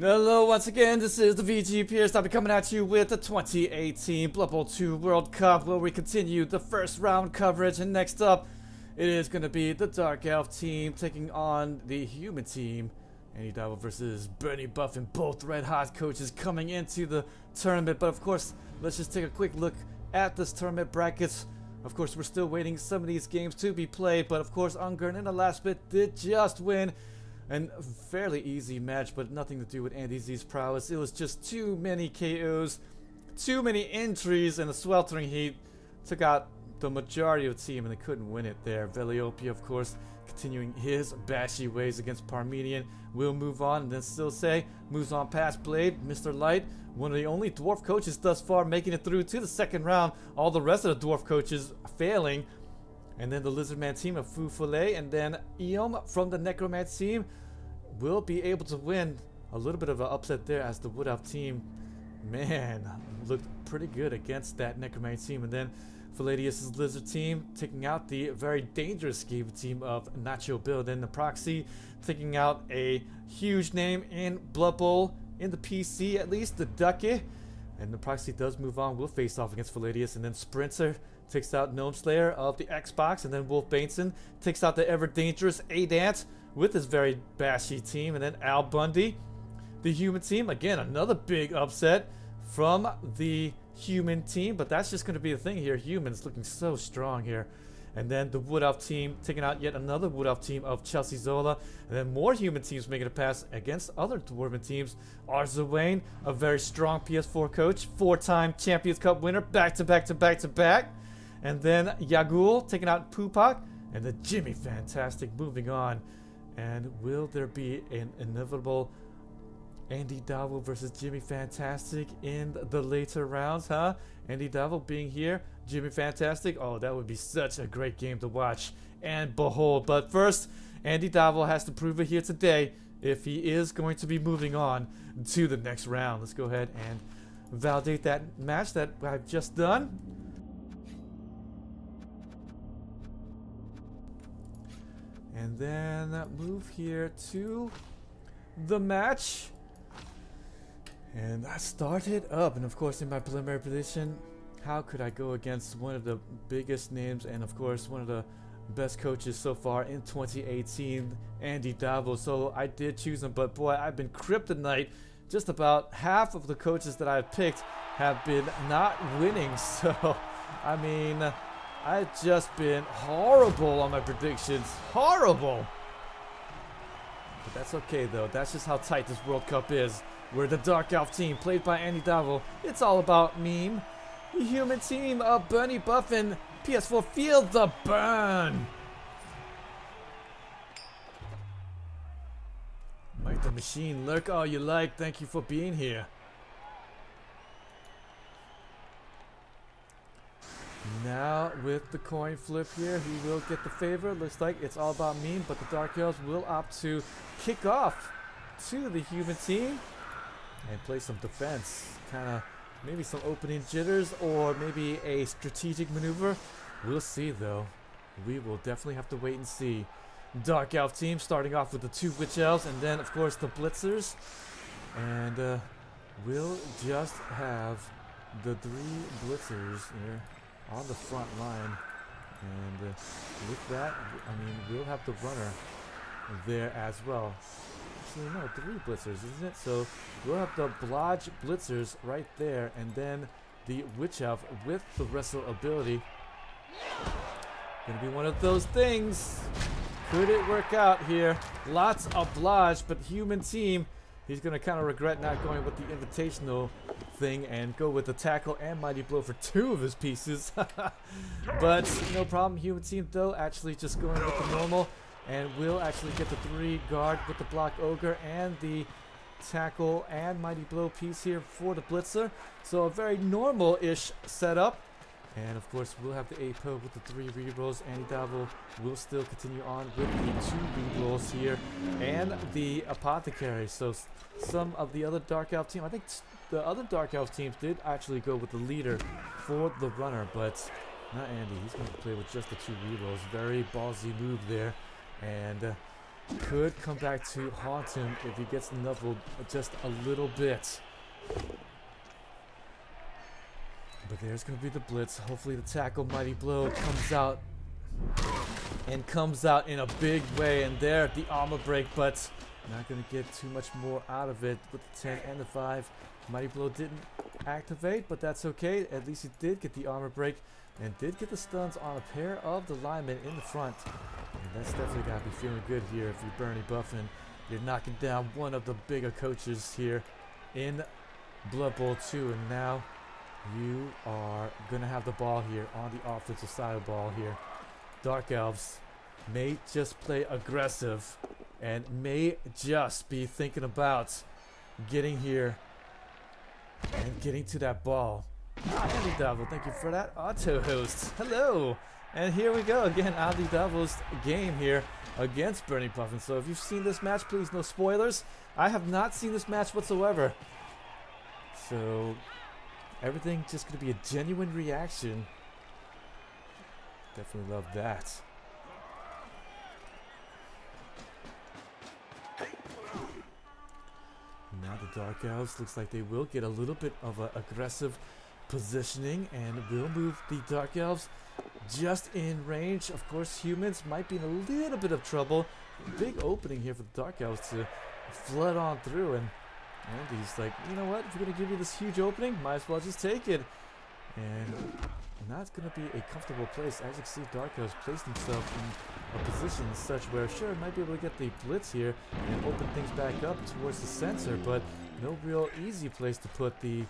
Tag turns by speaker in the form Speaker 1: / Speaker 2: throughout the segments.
Speaker 1: Hello once again, this is the VG Purist. I'll be coming at you with the 2018 Blood Bowl 2 World Cup, where we continue the first round coverage. And next up, it is going to be the Dark Elf team taking on the Human team. AndyDavo versus BernieBuffon, both red hot coaches coming into the tournament. But of course, let's just take a quick look at this tournament brackets. Of course, we're still waiting some of these games to be played, but of course, Ungern in the last bit did just win. And a fairly easy match, but nothing to do with AndyDavo's prowess. It was just too many KOs, too many entries, and the sweltering heat took out the majority of the team, and they couldn't win it there. Veliopia, of course, continuing his bashy ways against Parmenian, will move on, and then still say, moves on past Blade, Mr. Light, one of the only dwarf coaches thus far making it through to the second round. All the rest of the dwarf coaches failing. And then the Lizardman team of Fufule, and then Eom from the Necromancer team will be able to win. A little bit of an upset there, as the Wood Elf team, man, looked pretty good against that Necromancer team. And then Palladius' Lizard team taking out the very dangerous Skaven team of Nacho Bill. Then the Proxy taking out a huge name in Blood Bowl, in the PC at least, the Ducky. And the Proxy does move on, will face off against Palladius. And then Sprinter takes out Gnome Slayer of the Xbox, and then Wolf Bainson takes out the ever dangerous Adant with his very bashy team. And then Al Bundy, the Human team, again another big upset from the Human team, but that's just going to be the thing here. Humans looking so strong here. And then the Wood Elf team taking out yet another Wood Elf team of Chelsea Zola. And then more Human teams making a pass against other Dwarven teams. Arzawain, a very strong PS4 coach, 4-time Champions Cup winner, back-to-back. And then Yagul taking out Pupak. And then Jimmy Fantastic moving on. And will there be an inevitable AndyDavo versus Jimmy Fantastic in the later rounds, huh? AndyDavo being here, Jimmy Fantastic. Oh, that would be such a great game to watch and behold. But first, AndyDavo has to prove it here today if he is going to be moving on to the next round. Let's go ahead and validate that match that I've just done. And then move here to the match. And I started up, and of course in my preliminary position, how could I go against one of the biggest names and of course one of the best coaches so far in 2018, AndyDavo. So I did choose him, but boy, I've been kryptonite. Just about half of the coaches that I've picked have been not winning. So I mean, I've just been horrible on my predictions. Horrible. But that's okay though. That's just how tight this World Cup is. We're the Dark Elf team, played by AndyDavo. It's all about meme. The Human team of BernieBuffon, PS4, feel the burn. Mike the Machine, lurk all you like. Thank you for being here. Now with the coin flip here, he will get the favor. Looks like it's all about meme, but the Dark Elves will opt to kick off to the Human team and play some defense. Kind of maybe some opening jitters or maybe a strategic maneuver. We'll see though. We will definitely have to wait and see. Dark Elf team starting off with the 2 Witch Elves and then of course the Blitzers. And we'll just have the 3 Blitzers here on the front line. And with that, I mean, we'll have the runner there as well. Actually, no, 3 Blitzers, isn't it? So we'll have the Blodge Blitzers right there, and then the Witch Elf with the Wrestle ability. Gonna be one of those things. Could it work out here? Lots of Blodge, but Human team, he's gonna kind of regret not going with the invitational thing and go with the Tackle and Mighty Blow for 2 of his pieces. But no problem. Human team though actually just going with the normal. And we'll actually get the 3 guard with the Block Ogre and the Tackle and Mighty Blow piece here for the Blitzer. So a very normal-ish setup. And of course, we'll have the APO with the 3 rerolls. AndyDavo will still continue on with the 2 rerolls here. And the Apothecary. So some of the other Dark Elf team, I think the other Dark Elf teams did actually go with the leader for the runner. But not Andy. He's going to play with just the 2 rerolls. Very ballsy move there. And could come back to haunt him if he gets knuckled just a little bit. But there's going to be the blitz. Hopefully the tackle mighty blow comes out. And comes out in a big way. And there, the armor break. But not going to get too much more out of it with the 10 and the 5. Mighty blow didn't activate, but that's okay. At least he did get the armor break. And did get the stuns on a pair of the linemen in the front. And that's definitely got to be feeling good here if you're BernieBuffon. You're knocking down one of the bigger coaches here in Blood Bowl 2. And now you are going to have the ball here on the offensive side of the ball here. Dark Elves may just play aggressive and may just be thinking about getting here and getting to that ball. AndyDavo, thank you for that auto host. Hello, and here we go again. AndyDavo's game here against BernieBuffon. So if you've seen this match, please no spoilers. I have not seen this match whatsoever, so everything just gonna be a genuine reaction. Definitely love that. Now the Dark Elves looks like they will get a little bit of an aggressive positioning and will move the Dark Elves just in range. Of course, humans might be in a little bit of trouble. Big opening here for the Dark Elves to flood on through, and Andy's like, you know what, if we're going to give you this huge opening, might as well just take it. And now it's going to be a comfortable place. As you can see, Dark Elves placed himself in a position such where, sure, might be able to get the blitz here and open things back up towards the center, but no real easy place to put the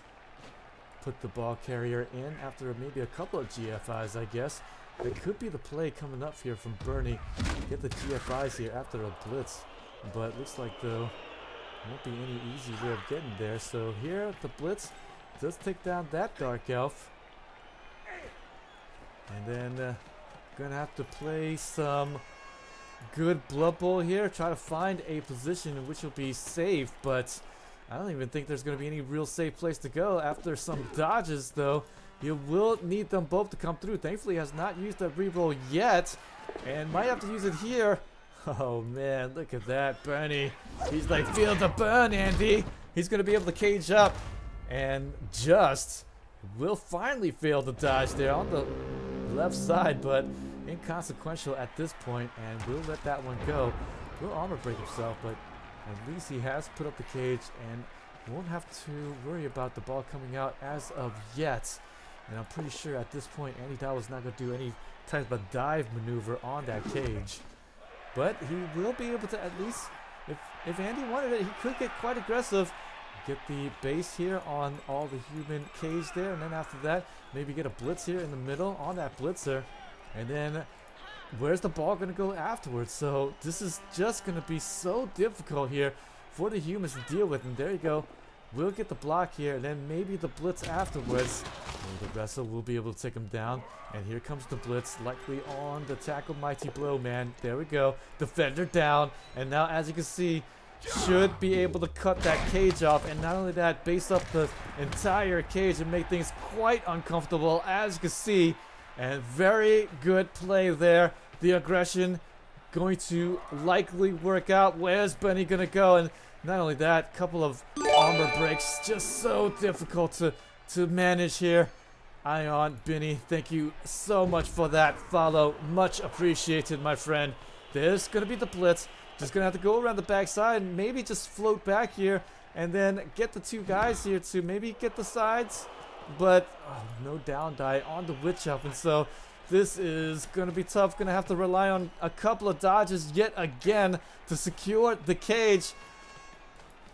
Speaker 1: ball carrier in after maybe a couple of GFIs, I guess. It could be the play coming up here from Bernie. Get the GFIs here after a blitz, but looks like though won't be any easy way of getting there. So here the blitz does take down that Dark Elf, and then gonna have to play some good Blood Bowl here. Try to find a position in which will be safe, but I don't even think there's going to be any real safe place to go. After some dodges, though, you will need them both to come through. Thankfully, he has not used that reroll yet, and might have to use it here. Oh, man, look at that, Bernie. He's like, feel the burn, Andy. He's going to be able to cage up, and just will finally fail to dodge there on the left side, but inconsequential at this point, and we'll let that one go. Will armor break himself, but at least he has put up the cage and won't have to worry about the ball coming out as of yet. And I'm pretty sure at this point AndyDavo is not going to do any type of dive maneuver on that cage. But he will be able to, at least, if Andy wanted it, he could get quite aggressive. Get the base here on all the human cage there, and then after that, maybe get a blitz here in the middle on that blitzer. And then where's the ball going to go afterwards? So this is just going to be so difficult here for the humans to deal with. And there you go. We'll get the block here, and then maybe the blitz afterwards. And the wrestle will be able to take him down. And here comes the blitz, likely on the tackle mighty blow, man. There we go. Defender down. And now, as you can see, should be able to cut that cage off. And not only that, base up the entire cage and make things quite uncomfortable, as you can see. And very good play there. The aggression going to likely work out. Where's Benny going to go? And not only that, couple of armor breaks. Just so difficult to manage here. Ion, Benny, thank you so much for that follow. Much appreciated, my friend. There's going to be the blitz. Just going to have to go around the backside and maybe just float back here. And then get the two guys here to maybe get the sides. But no down die on the witch up, and so this is going to be tough. Going to have to rely on a couple of dodges yet again to secure the cage.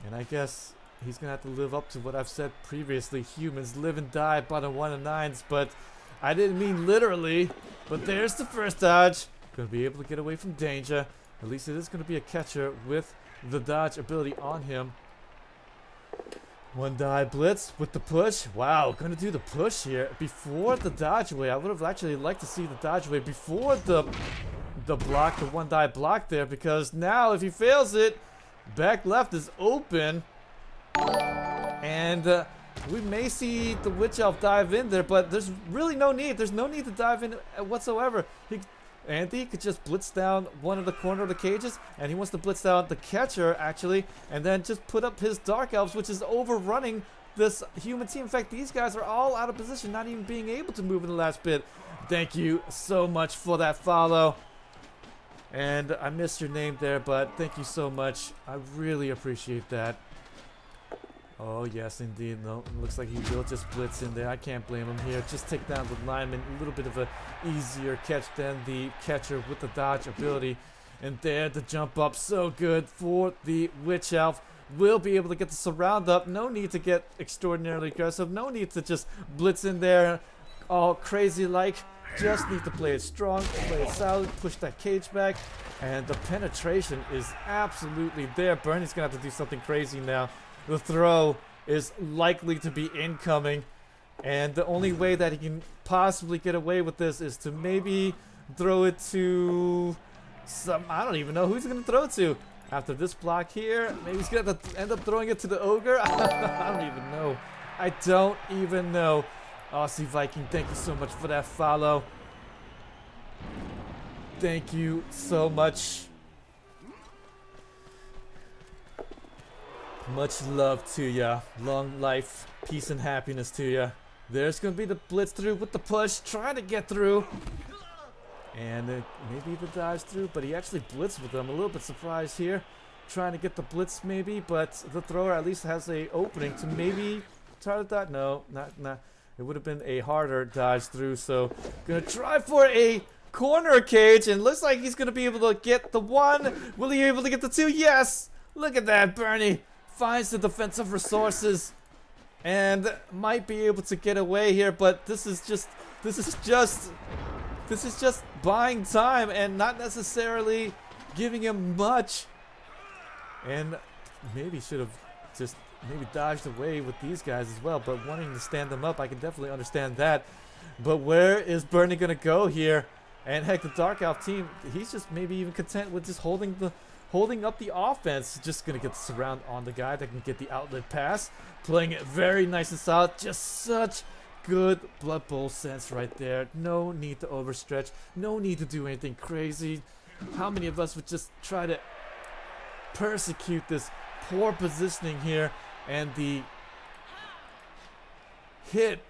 Speaker 1: And I guess he's going to have to live up to what I've said previously. Humans live and die by the 1 and 9s, but I didn't mean literally. But there's the first dodge. Going to be able to get away from danger. At least it is going to be a catcher with the dodge ability on him. One die blitz with the push. Wow, gonna do the push here before the dodge away. I would have actually liked to see the dodge away before the block, the one die block there, because now if he fails it, back left is open, and we may see the witch elf dive in there, but there's really no need. There's no need to dive in whatsoever. Andy could just blitz down one of the corner of the cages, and he wants to blitz down the catcher, actually, and then just put up his Dark Elves, which is overrunning this human team. In fact, these guys are all out of position, not even being able to move in the last bit. Thank you so much for that follow. And I missed your name there, but thank you so much. I really appreciate that. Oh, yes, indeed. No, looks like he will just blitz in there. I can't blame him here. Just take down the lineman. A little bit of a easier catch than the catcher with the dodge ability. And there, the jump up. So good for the Witch Elf. Will be able to get the surround up. No need to get extraordinarily aggressive. No need to just blitz in there all crazy like. Just need to play it strong, play it solid, push that cage back. And the penetration is absolutely there. Bernie's going to have to do something crazy now. The throw is likely to be incoming, and the only way that he can possibly get away with this is to maybe throw it to some, I don't even know who he's going to throw it to. After this block here, maybe he's going to end up throwing it to the Ogre. I don't even know. I don't even know. Aussie Viking, thank you so much for that follow. Thank you so much. Much love to ya. Long life, peace and happiness to ya. There's gonna be the blitz through with the push, trying to get through. And maybe the dodge through, but he actually blitzed with them. A little bit surprised here. Trying to get the blitz maybe, but the thrower at least has a opening to maybe try to dodge. No, not. It would have been a harder dodge through, so gonna try for a corner cage, and looks like he's gonna be able to get the one. Will he be able to get the two? Yes! Look at that, Bernie finds the defensive resources and might be able to get away here, but this is just buying time and not necessarily giving him much. And maybe should have just maybe dodged away with these guys as well, but wanting to stand them up, I can definitely understand that. But where is Bernie gonna go here? And heck, the Dark Elf team, he's just maybe even content with just holding up the offense. Just gonna get the surround on the guy that can get the outlet pass. Playing it very nice and solid. Just such good Blood Bowl sense right there. No need to overstretch. No need to do anything crazy. How many of us would just try to persecute this poor positioning here? And the hit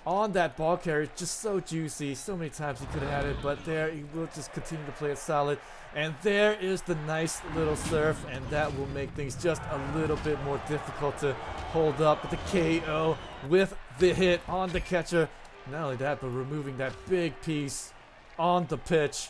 Speaker 1: on that ball carrier, just so juicy. So many times he could have had it, but there he will just continue to play it solid. And there is the nice little surf, and that will make things just a little bit more difficult to hold up. With the KO with the hit on the catcher. Not only that, but removing that big piece on the pitch.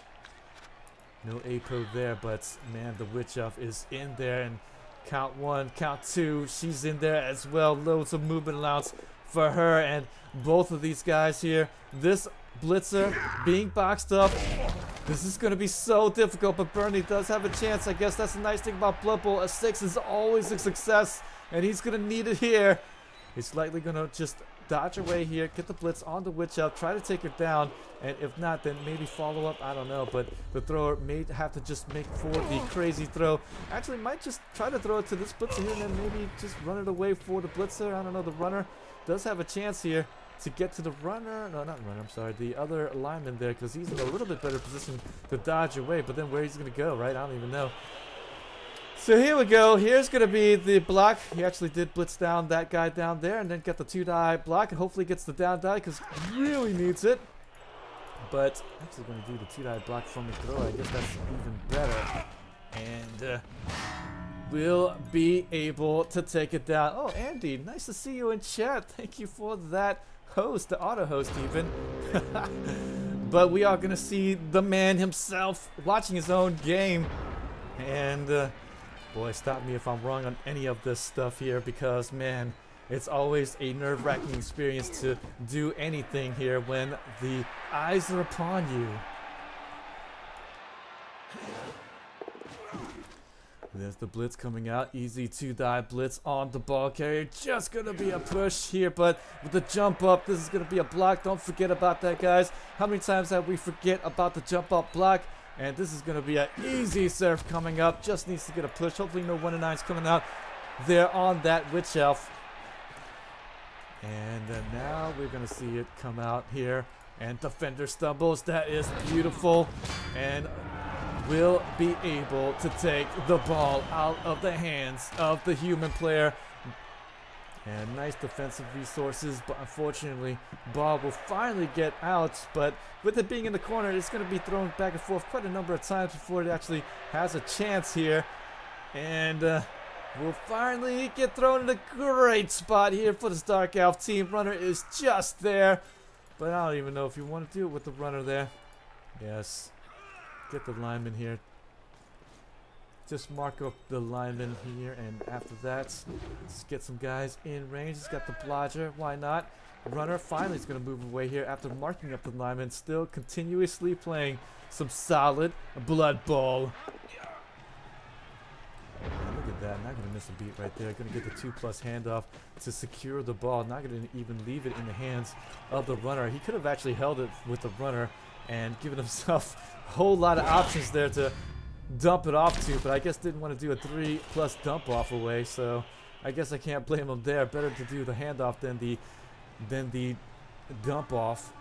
Speaker 1: No APO there, but man, the Witch Elf is in there, and count one, count two, she's in there as well. Loads of movement allowance for her, and both of these guys here. This blitzer being boxed up. This is going to be so difficult, but Bernie does have a chance. I guess that's the nice thing about Blood Bowl. A 6 is always a success, and he's going to need it here. He's likely going to just dodge away here, get the blitz on the Witch Elf, try to take her down, and if not, then maybe follow up. I don't know, but the thrower may have to just make for the crazy throw. Actually, might just try to throw it to this blitzer here, and then maybe just run it away for the blitzer. I don't know. The runner does have a chance here to get to the runner. No, not runner, I'm sorry. The other lineman there, because he's in a little bit better position to dodge away, but then where he's going to go, right? I don't even know. So here we go. Here's going to be the block. He actually did blitz down that guy down there and then get the 2-die block, and hopefully gets the down die because he really needs it. But actually going to do the 2-die block from the throw. I guess that's even better. And we'll be able to take it down. Oh, Andy, nice to see you in chat. Thank you for that host, the auto host even. But we are going to see the man himself watching his own game. And boy, stop me if I'm wrong on any of this stuff here, because man, it's always a nerve-wracking experience to do anything here when the eyes are upon you. There's the blitz coming out. Easy 2-die blitz on the ball carrier. Just gonna be a push here, but with the jump up, this is gonna be a block. Don't forget about that, guys. How many times have we forget about the jump up block? And this is gonna be an easy surf coming up. Just needs to get a push. Hopefully no 1-9s coming out there on that Witch Elf. And now we're gonna see it come out here And defender stumbles. That is beautiful. And will be able to take the ball out of the hands of the human player. And nice defensive resources, but unfortunately, ball will finally get out. But with it being in the corner, it's going to be thrown back and forth quite a number of times before it actually has a chance here. And will finally get thrown in a great spot here for this Dark Elf team. Runner is just there, but I don't even know if you want to do it with the runner there. Yes, get the lineman here. Just mark up the lineman here, and after that, let's get some guys in range. He's got the blodger, why not? Runner finally is going to move away here after marking up the lineman, still continuously playing some solid blood ball. And look at that, not going to miss a beat right there. Going to get the 2+ handoff to secure the ball. Not going to even leave it in the hands of the runner. He could have actually held it with the runner and given himself a whole lot of options there to dump it off to, but I guess didn't want to do a 3+ dump off away, so I guess I can't blame him there. Better to do the handoff than the dump off.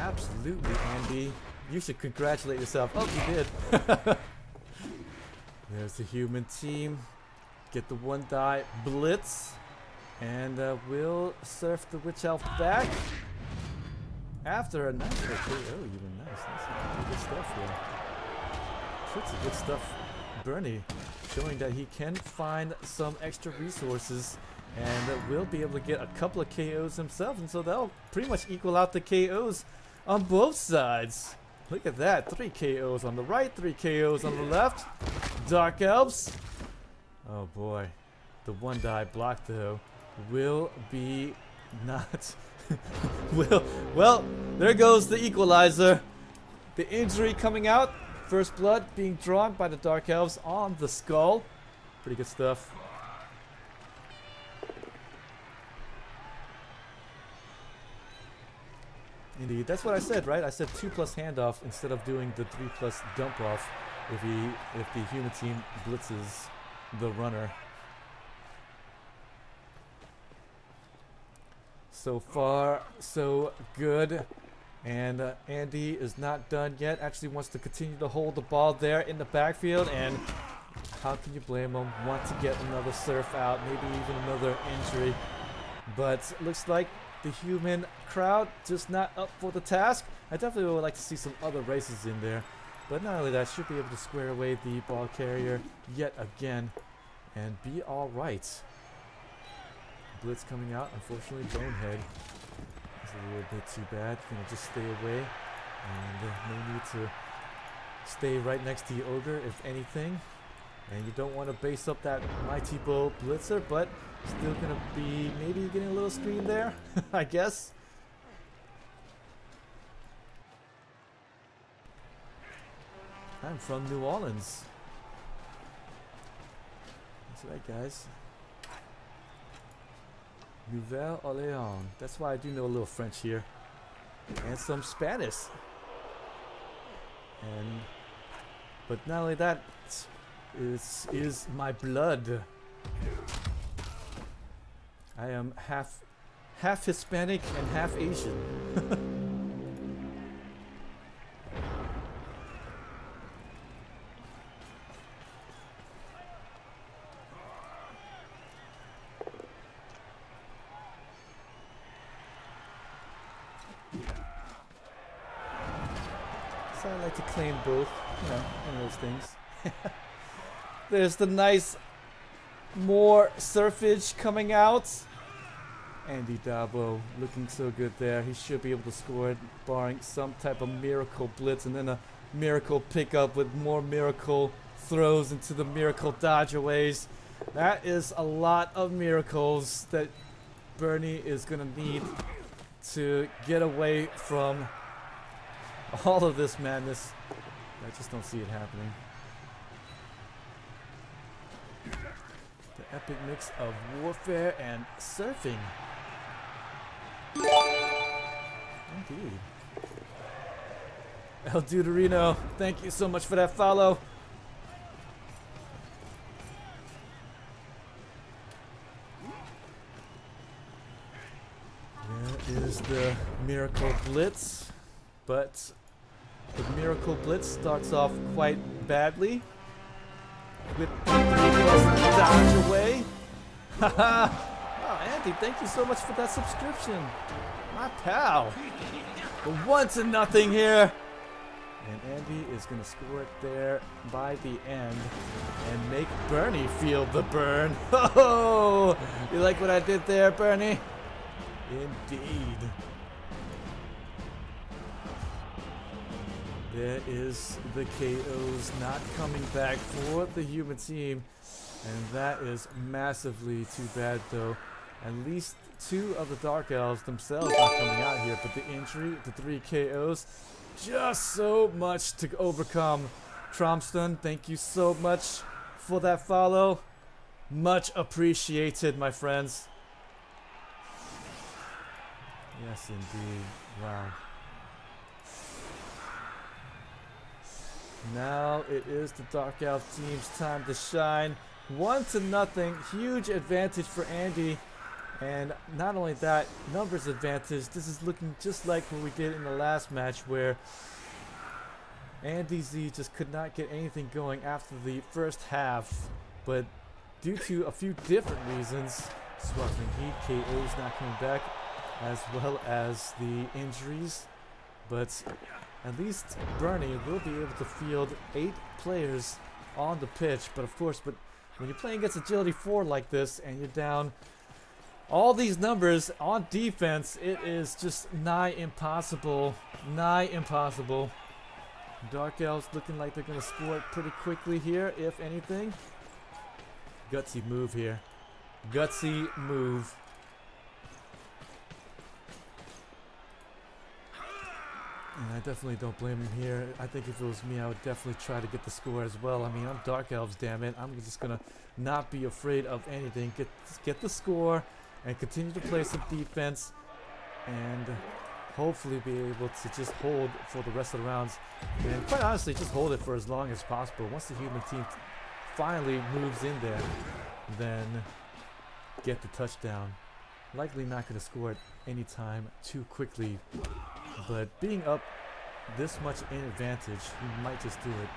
Speaker 1: Absolutely, Andy. You should congratulate yourself. Oh, you did. There's the human team. Get the 1-die blitz. And we'll surf the Witch Elf back after a nice KO. Even nice. Good stuff here. Pretty good stuff. Bernie showing that he can find some extra resources and will be able to get a couple of KOs himself. And so that'll pretty much equal out the KOs on both sides. Look at that. 3 KOs on the right, 3 KOs on the left. Dark Elves. Oh boy. The 1-die block though will be not well, there goes the equalizer. The injury coming out, first blood being drawn by the Dark Elves on the skull. Pretty good stuff. Indeed, that's what I said, right? I said 2+ handoff instead of doing the 3+ dump off if the human team blitzes the runner. So far, so good. And Andy is not done yet. Actually wants to continue to hold the ball there in the backfield. And how can you blame him? Want to get another surf out, maybe even another injury. But looks like the human crowd just not up for the task. I definitely would like to see some other races in there. But not only that, should be able to square away the ball carrier yet again and be all right. Blitz coming out, unfortunately Bonehead is a little bit too bad. Gonna just stay away, and no need to stay right next to the Ogre if anything. And you don't want to base up that Mighty Bow Blitzer, but still gonna be maybe getting a little screen there, I guess. I'm from New Orleans. That's right, guys. Nouvelle Orleans. That's why I do know a little French here. And some Spanish. But not only that, is my blood. I am half Hispanic and half Asian. So I like to claim both, you know, one of those things. There's the nice more surfage coming out. AndyDavo looking so good there. He should be able to score it, barring some type of miracle blitz and then a miracle pickup with more miracle throws into the miracle dodgeaways. That is a lot of miracles that Bernie is going to need to get away from all of this madness. I just don't see it happening. The epic mix of warfare and surfing. Indeed. El Deuterino, thank you so much for that follow. is the Miracle Blitz, but the Miracle Blitz starts off quite badly with dodge away. Haha! Oh, Andy, thank you so much for that subscription. My pal. The 1-0 here. And Andy is going to score it there by the end and make Bernie feel the burn. Oh, you like what I did there, Bernie? Indeed. There is the KOs not coming back for the human team. And that is massively too bad, though. At least 2 of the Dark Elves themselves are coming out here. But the injury, the 3 KOs, just so much to overcome. Tromston, thank you so much for that follow. Much appreciated, my friends. Yes, indeed. Wow. Now it is the Dark Elf team's time to shine. 1-0, huge advantage for Andy. And not only that, numbers advantage. This is looking just like what we did in the last match where Andy Z just could not get anything going after the first half. But due to a few different reasons, Sweltering Heat, KO's not coming back, as well as the injuries. But at least Bernie will be able to field 8 players on the pitch. But of course, when you're playing against Agility 4 like this and you're down all these numbers on defense, it is just nigh impossible. Nigh impossible. Dark Elves looking like they're going to score it pretty quickly here, if anything. Gutsy move here. Gutsy move. And I definitely don't blame him here. I think if it was me, I would definitely try to get the score as well. I mean, I'm Dark Elves, damn it. I'm just going to not be afraid of anything. Get the score and continue to play some defense and hopefully be able to just hold for the rest of the rounds. And quite honestly, just hold it for as long as possible. Once the human team finally moves in there, then get the touchdown. Likely not going to score it anytime too quickly. But being up this much in advantage, you might just do it.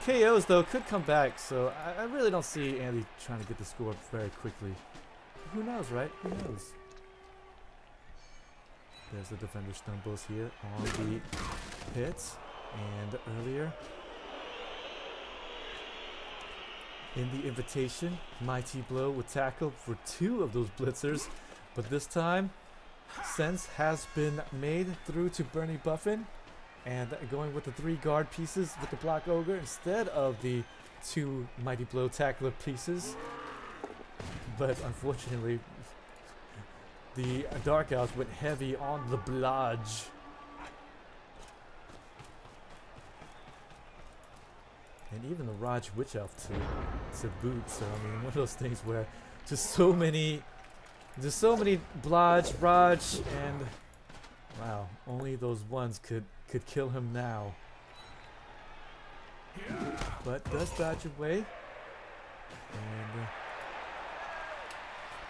Speaker 1: KOs, though, could come back, so I really don't see Andy trying to get the score very quickly. Who knows, right? Who knows? There's the defender stumbles here on the hits. And earlier, in the invitation, Mighty Blow would tackle for 2 of those blitzers. But this time, sense has been made through to BernieBuffon, and going with the 3 guard pieces with the Block Ogre instead of the 2 Mighty Blow tackler pieces. But unfortunately, the Dark Elves went heavy on the blodge. And even the Raj Witch Elf to boot. So I mean, one of those things where just so many blodge, Raj, and wow, only those ones could kill him now. But does dodge away, and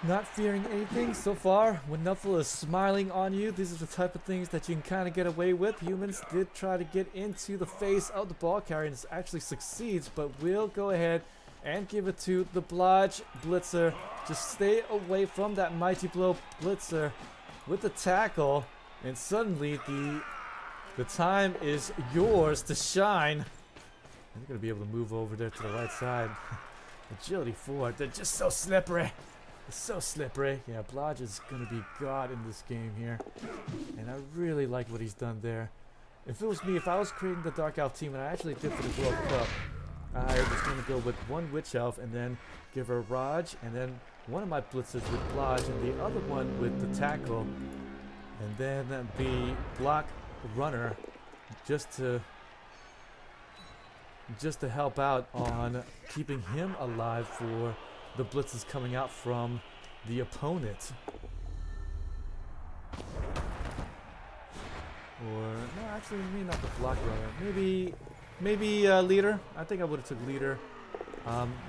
Speaker 1: not fearing anything so far. When Nuffle is smiling on you, these are the type of things that you can kind of get away with. Humans did try to get into the face of the ball carrier, and it actually succeeds, but we'll go ahead and give it to the Blodge Blitzer. Just stay away from that Mighty Blow Blitzer with the tackle, and suddenly the time is yours to shine. You're going to be able to move over there to the right side. Agility 4, they're just so slippery. It's so slippery. Yeah, Blodge is going to be God in this game here. And I really like what he's done there. If it was me, if I was creating the Dark Elf team, and I actually did for the World Cup, I was going to go with 1 Witch Elf and then give her Raj, and then one of my blitzers with Blodge and the other one with the tackle. And then the Block Runner just to help out on keeping him alive for the blitzes coming out from the opponent. Or no, actually maybe not the Block Runner. Maybe leader. I think I would have took leader.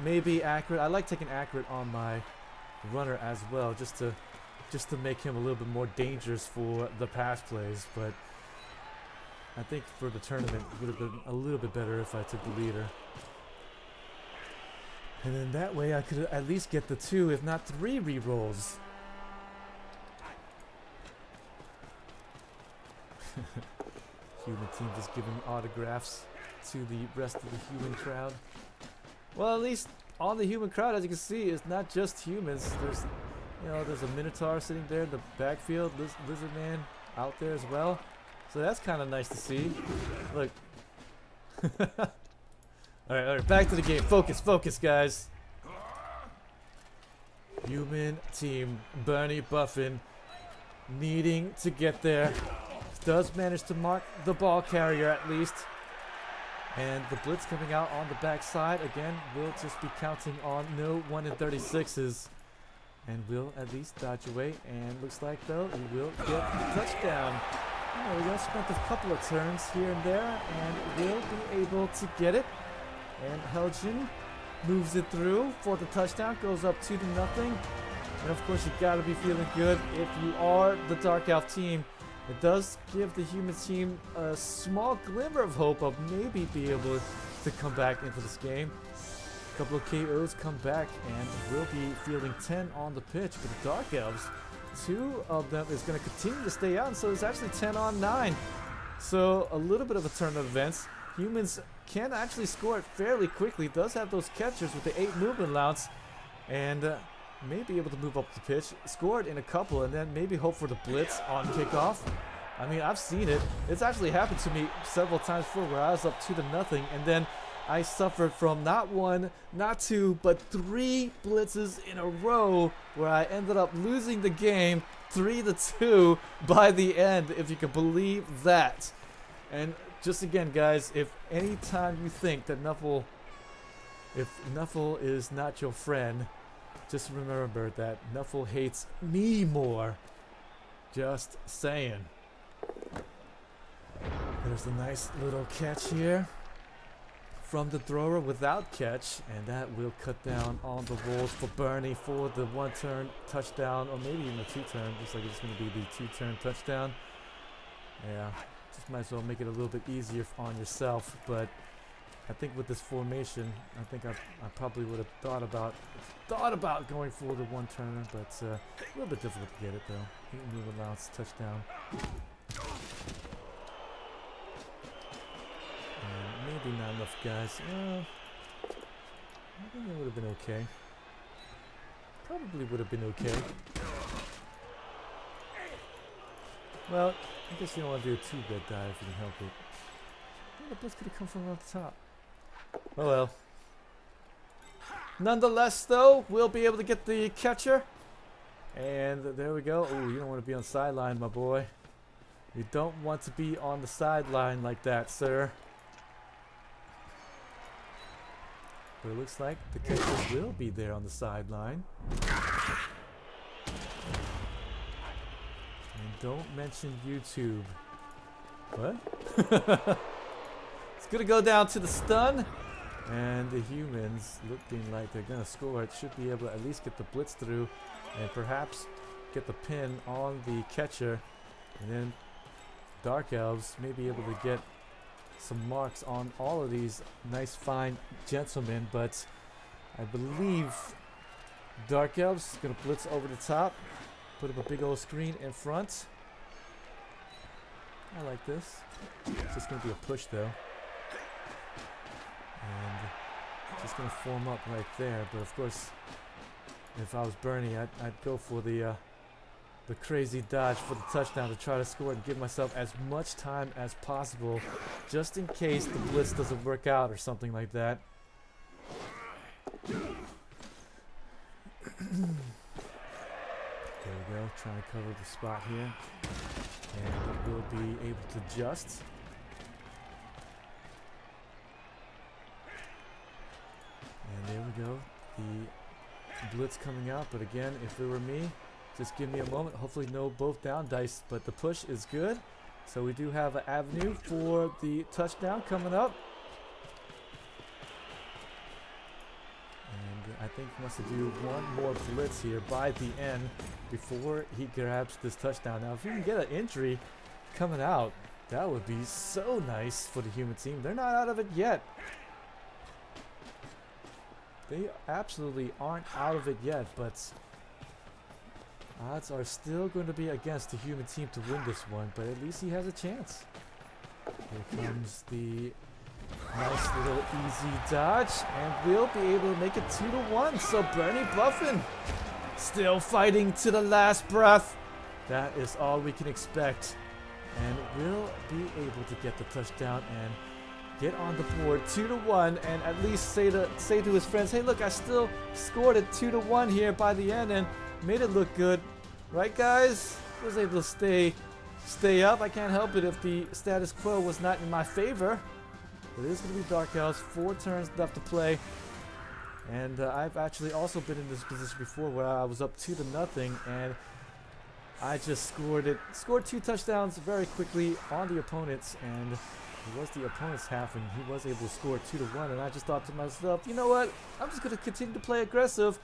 Speaker 1: Maybe accurate. I like taking accurate on my runner as well, just to just to make him a little bit more dangerous for the pass plays, but I think for the tournament it would have been a little bit better if I took the leader. And then that way I could at least get the 2, if not 3 rerolls. Human team just giving autographs to the rest of the human crowd. Well, at least on the human crowd, as you can see, it's not just humans. There's, you know, there's a Minotaur sitting there in the backfield, Lizard Man out there as well. So that's kind of nice to see. Look. Alright, back to the game. Focus, guys. Human team, BernieBuffon, needing to get there. Does manage to mark the ball carrier at least. And the blitz coming out on the backside. Again, we'll just be counting on no 1 in 36s. And we'll at least dodge away. And looks like, though, we will get a touchdown. We're going to spend a couple of turns here and there. And we'll be able to get it. And Helgen moves it through for the touchdown. Goes up 2-0. And of course, you got to be feeling good if you are the Dark Elf team. It does give the human team a small glimmer of hope of maybe be able to come back into this game. A couple of KOs come back, and we'll be fielding 10 on the pitch for the Dark Elves. 2 of them is going to continue to stay out, and so it's actually 10 on 9. So a little bit of a turn of events. Humans can actually score it fairly quickly. Does have those catchers with the 8 movement allowance, and may be able to move up the pitch, score it in a couple, and then maybe hope for the blitz on kickoff. I mean, I've seen it. It's actually happened to me several times before where I was up 2-0, and then I suffered from not 1, not 2, but 3 blitzes in a row where I ended up losing the game 3-2 by the end, if you can believe that. And just again, guys, if any time you think that if Nuffle is not your friend, just remember that Nuffle hates me more. Just saying. There's a nice little catch here from the thrower without catch, and that will cut down on the rolls for Bernie for the 1-turn touchdown, or maybe even a 2-turn. Looks like it's going to be the 2-turn touchdown. Yeah, just might as well make it a little bit easier on yourself, but I think with this formation, I think I probably would have thought about going for the 1-turner, but a little bit difficult to get it though. 8 move allowance, touchdown. Maybe not enough guys. I think it would have been okay. Probably would have been okay. Well, I guess you don't want to do a 2-bed dive if you can help it. Well, the blitz could have come from around the top. Oh well. Nonetheless, though, we'll be able to get the catcher. And there we go. Oh, you don't want to be on the sideline, my boy. You don't want to be on the sideline like that, sir. But it looks like the catcher will be there on the sideline. And don't mention YouTube. What? It's going to go down to the stun. And the humans, looking like they're going to score it, should be able to at least get the blitz through and perhaps get the pin on the catcher. And then Dark Elves may be able to get some marks on all of these nice, fine gentlemen. But I believe Dark Elves is going to blitz over the top, put up a big old screen in front. I like this. It's just going to be a push, though. And just going to form up right there. But of course, if I was Bernie, I'd go for the crazy dodge for the touchdown to try to score and give myself as much time as possible, just in case the blitz doesn't work out or something like that. There we go, trying to cover the spot here. And we'll be able to adjust. And there we go, the blitz coming out, but again, if it were me, just give me a moment, hopefully no both down dice, but the push is good. So we do have an avenue for the touchdown coming up. And I think he wants to do one more blitz here by the end before he grabs this touchdown. Now, if he can get an injury coming out, that would be so nice for the human team. They're not out of it yet. They absolutely aren't out of it yet, but odds are still going to be against the human team to win this one, but at least he has a chance. Here comes the nice little easy dodge, and we'll be able to make it 2-1. So BernieBuffon still fighting to the last breath. That is all we can expect. And we'll be able to get the touchdown and get on the board 2-1, and at least say to his friends, hey look, I still scored it 2-1 here by the end and made it look good. Right guys? Was able to stay up. I can't help it if the status quo was not in my favor. It is going to be Dark Elves, 4 turns left to play. And I've actually also been in this position before where I was up 2-0 and I just scored 2 touchdowns very quickly on the opponents, and it was the opponent's half and he was able to score 2-1, and I just thought to myself, you know what, I'm just going to continue to play aggressive.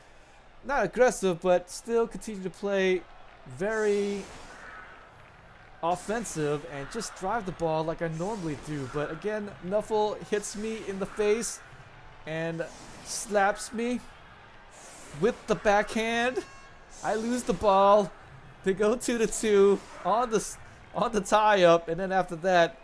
Speaker 1: Not aggressive, but still continue to play very offensive and just drive the ball like I normally do. But again, Nuffle hits me in the face and slaps me with the backhand. I lose the ball. They go 2-2 on the tie-up, and then after that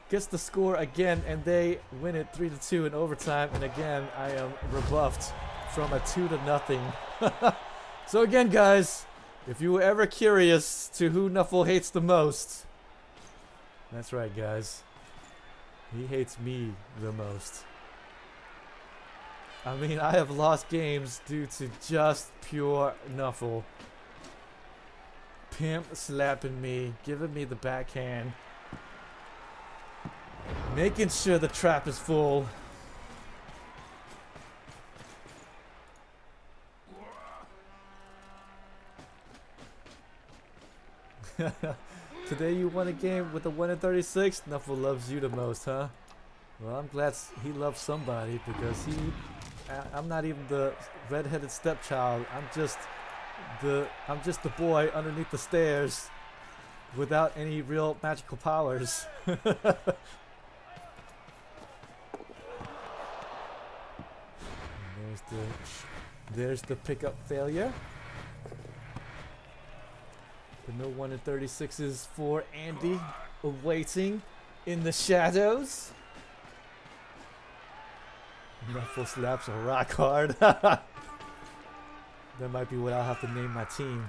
Speaker 1: gets the score again, and they win it 3-2 in overtime. And again, I am rebuffed from a 2-0. So again, guys, if you were ever curious to who Nuffle hates the most, that's right, guys. He hates me the most. I mean, I have lost games due to just pure Nuffle. Pimp slapping me, giving me the backhand, making sure the trap is full. Today you won a game with a 1-36. Nuffle loves you the most, huh? Well, I'm glad he loves somebody, because I'm not even the red-headed stepchild. I'm just the boy underneath the stairs without any real magical powers. There's the pickup failure. But no 1-36s for Andy, awaiting in the shadows. Nuffle slaps are rock hard. That might be what I'll have to name my team.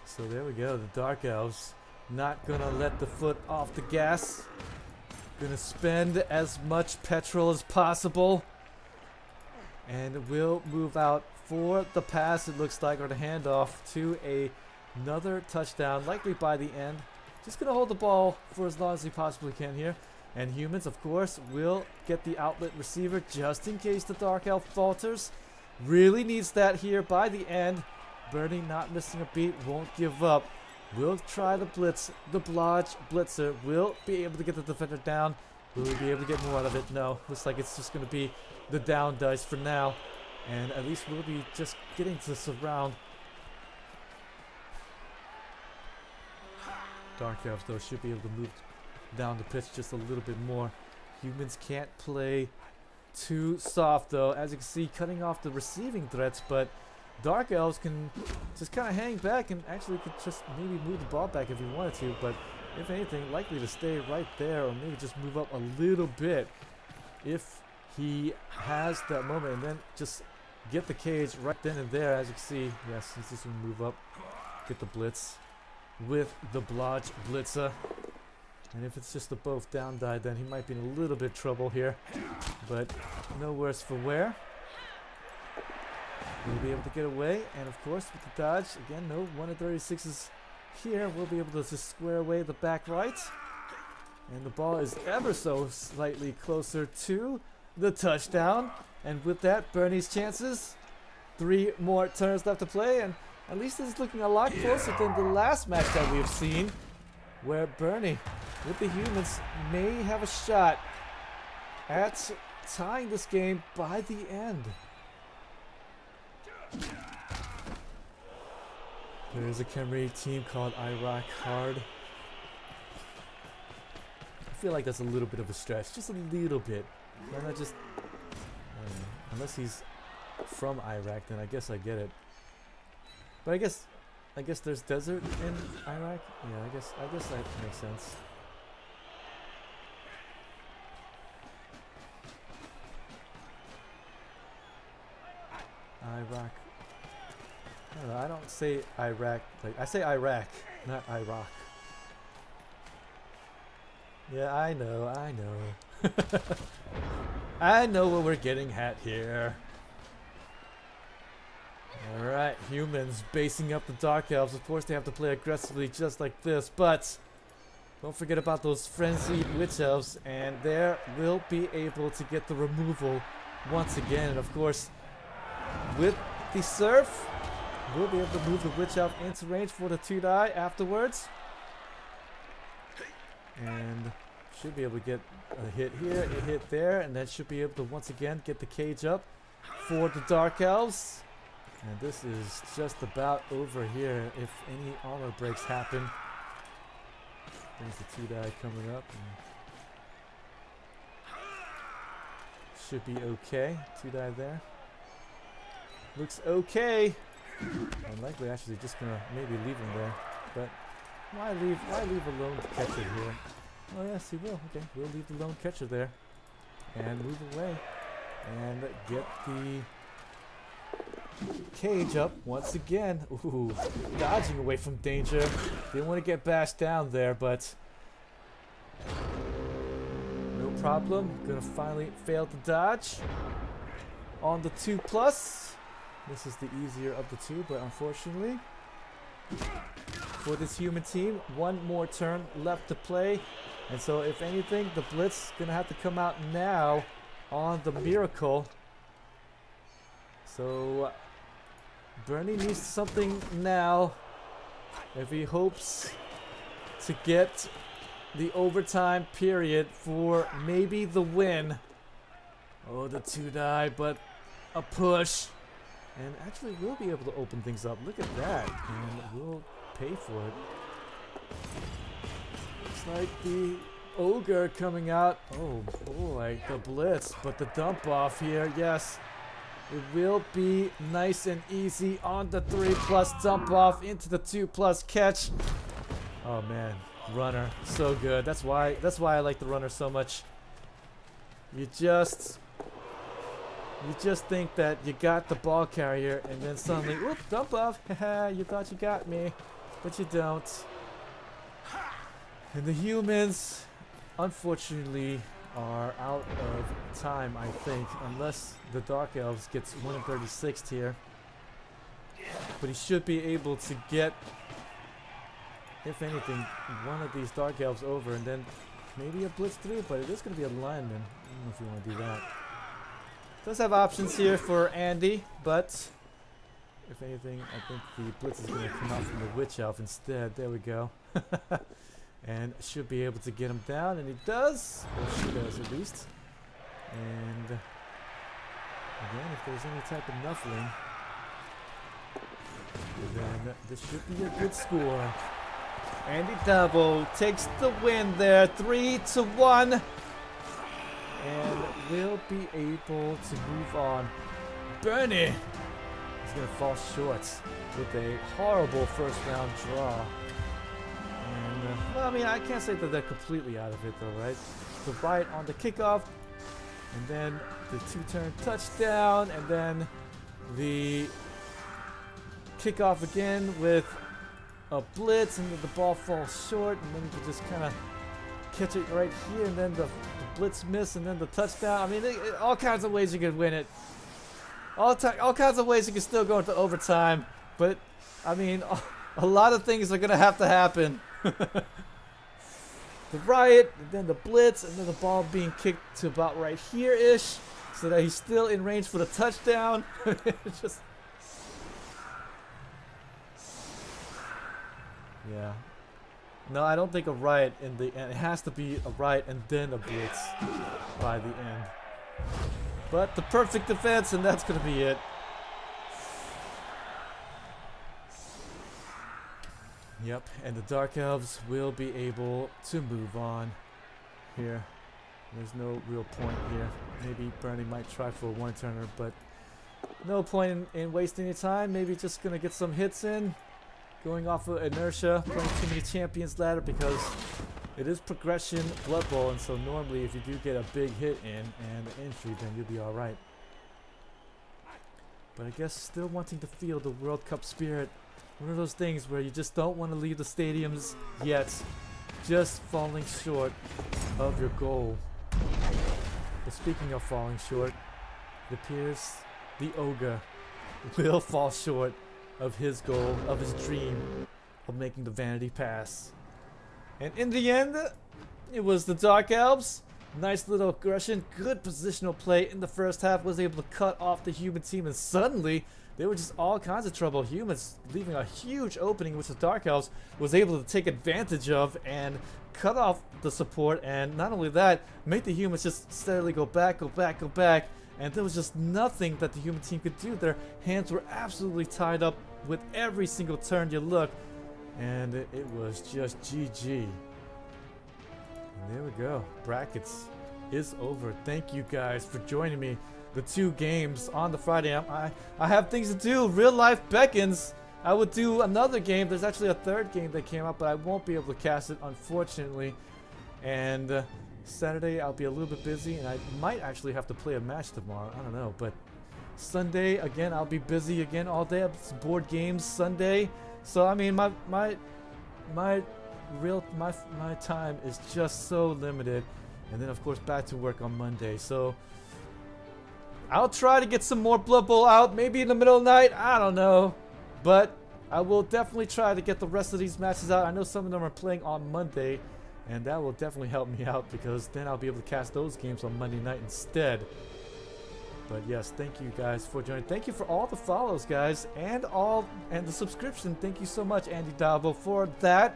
Speaker 1: So there we go, the Dark Elves not gonna let the foot off the gas. Gonna spend as much petrol as possible. And we'll move out for the pass, it looks like, or the handoff to another touchdown, likely by the end. Just gonna hold the ball for as long as he possibly can here. And humans, of course, will get the outlet receiver just in case the Dark Elf falters. Really needs that here by the end. Bernie not missing a beat, won't give up. Will try the blitz. The Blodge Blitzer will be able to get the defender down. Will we be able to get more out of it? No. Looks like it's just going to be the down dice for now. And at least we'll be just getting to surround. Dark Elves, though, should be able to move down the pitch just a little bit more. Humans can't play too soft, though. As you can see, cutting off the receiving threats, but Dark Elves can just kind of hang back and actually could just maybe move the ball back if he wanted to, but if anything, likely to stay right there or maybe just move up a little bit if he has that moment, and then just get the cage right then and there. As you can see, yes, he's just going to move up, get the blitz with the Blodge Blitzer. And if it's just a both down die, then he might be in a little bit of trouble here, but no worse for wear. We'll be able to get away, and of course with the dodge, again, no 1-36s here. We'll be able to just square away the back right. And the ball is ever so slightly closer to the touchdown. And with that, Bernie's chances. 3 more turns left to play, and at least it's looking a lot closer than the last match that we've seen. where Bernie with the humans may have a shot at tying this game by the end. There's a Khemri team called Iraq Hard. I feel like that's a little bit of a stretch, just a little bit. Why not just, unless he's from Iraq, then I guess I get it. But I guess there's desert in Iraq. Yeah, I guess that makes sense. Iraq. I don't know, I don't say Iraq, like I say Iraq, not Iraq. Yeah, I know. I know what we're getting at here. Alright, humans basing up the Dark Elves. Of course they have to play aggressively just like this, but don't forget about those frenzied Witch Elves, and there will be able to get the removal once again. And of course, with the Surf, we'll be able to move the Witch Elf into range for the 2-die afterwards. And should be able to get a hit here, a hit there, and then should be able to once again get the cage up for the Dark Elves. And this is just about over here if any armor breaks happen. There's the 2-die coming up. Should be okay. 2-die there. Looks okay. Unlikely actually just gonna maybe leave him there. But why leave a lone catcher here? Oh yes, he will. Okay, we'll leave the lone catcher there. And move away. And get the cage up once again. Ooh, dodging away from danger. Didn't want to get bashed down there, but no problem. Gonna finally fail to dodge on the 2+. This is the easier of the two, but unfortunately for this human team, one more turn left to play. And so if anything, the Blitz gonna have to come out now on the Miracle. So Bernie needs something now if he hopes to get the overtime period for maybe the win. Oh, the 2-die, but a push. And actually we'll be able to open things up. Look at that. And we'll pay for it. Looks like the Ogre coming out. Oh boy, the Blitz. But the dump off here, yes. It will be nice and easy on the 3+ dump off into the 2+ catch. Oh man, runner, so good. That's why I like the runner so much. You just think that you got the ball carrier, and then suddenly, whoop, dump off. Haha, you thought you got me, but you don't. And the humans, unfortunately, are out of time, I think, unless the Dark Elves gets 136th here. But he should be able to get, if anything, one of these Dark Elves over, and then maybe a Blitz through, but it is going to be a lineman. I don't know if you want to do that. Does have options here for Andy, but if anything, I think the Blitz is going to come out from the Witch Elf instead. There we go. And should be able to get him down, and he does. Or she does, at least. And again, if there's any type of nuffling, then this should be a good score. AndyDavo takes the win there, 3-1. And will be able to move on. Bernie is going to fall short with a horrible first round draw. And, well, I mean, I can't say that they're completely out of it though, right? The right on the kickoff, and then the 2-turn touchdown, and then the kickoff again with a blitz, and then the ball falls short, and then you can just kind of catch it right here, and then the blitz miss, and then the touchdown. I mean, all kinds of ways you can win it. All kinds of ways you can still go into overtime. But, I mean, a lot of things are going to have to happen. The riot, and then the blitz, and then the ball being kicked to about right here-ish, so that he's still in range for the touchdown. Just, yeah. No, I don't think a riot in the end. It has to be a riot and then a blitz by the end. But the perfect defense, and that's going to be it. Yep, and the Dark Elves will be able to move on here. There's no real point here. Maybe Bernie might try for a one-turner, but no point in wasting any time. Maybe just going to get some hits in. Going off of inertia, playing too many champions ladder because it is progression Blood Bowl, and so normally if you do get a big hit in and an injury, then you'll be alright. But I guess still wanting to feel the World Cup spirit. One of those things where you just don't want to leave the stadiums yet. Just falling short of your goal. But speaking of falling short, it appears the Ogre will fall short of his goal, of his dream of making the Vanity Pass. And in the end, it was the Dark Elves. Nice little aggression, good positional play in the first half, was able to cut off the human team, and suddenly they were just all kinds of trouble. Humans leaving a huge opening, which the Dark Elves was able to take advantage of and cut off the support, and not only that, make the humans just steadily go back, and there was just nothing that the human team could do. Their hands were absolutely tied up with every single turn you look, and it was just GG. And there we go. Brackets is over. Thank you guys for joining me. The 2 games on the Friday. I have things to do. Real life beckons. I would do another game. There's actually a 3rd game that came out, but I won't be able to cast it, unfortunately. And Saturday I'll be a little bit busy, and I might actually have to play a match tomorrow. I don't know, but Sunday again I'll be busy again all day. It's board games Sunday, so I mean my time is just so limited, and then of course back to work on Monday. So I'll try to get some more Blood Bowl out, maybe in the middle of the night. I don't know, but I will definitely try to get the rest of these matches out. I know some of them are playing on Monday, and that will definitely help me out because then I'll be able to cast those games on Monday night instead. But yes, thank you guys for joining. Thank you for all the follows, guys, and the subscription. Thank you so much, AndyDavo, for that.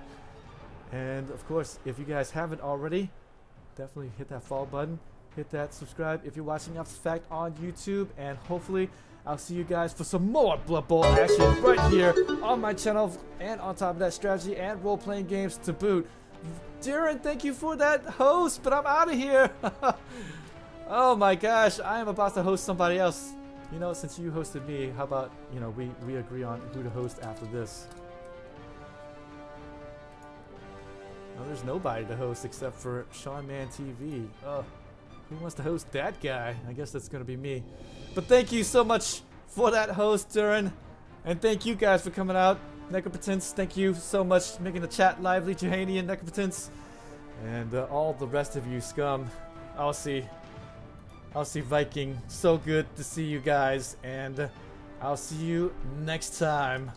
Speaker 1: And of course, if you guys haven't already, definitely hit that follow button, hit that subscribe if you're watching After the Fact on YouTube, and hopefully I'll see you guys for some more Blood Bowl action right here on my channel, and on top of that, strategy and role-playing games to boot. Darren, thank you for that host, but I'm out of here. Oh my gosh, I am about to host somebody else. You know, since you hosted me, how about, you know, we agree on who to host after this. Oh, there's nobody to host except for Sean Man TV. Who wants to host that guy? I guess that's gonna be me. But thank you so much for that host, Darren. And thank you guys for coming out. Necropotence, thank you so much, making the chat lively. Johanian, Necropotence, and all the rest of you scum. I'll see Viking. So good to see you guys, and I'll see you next time.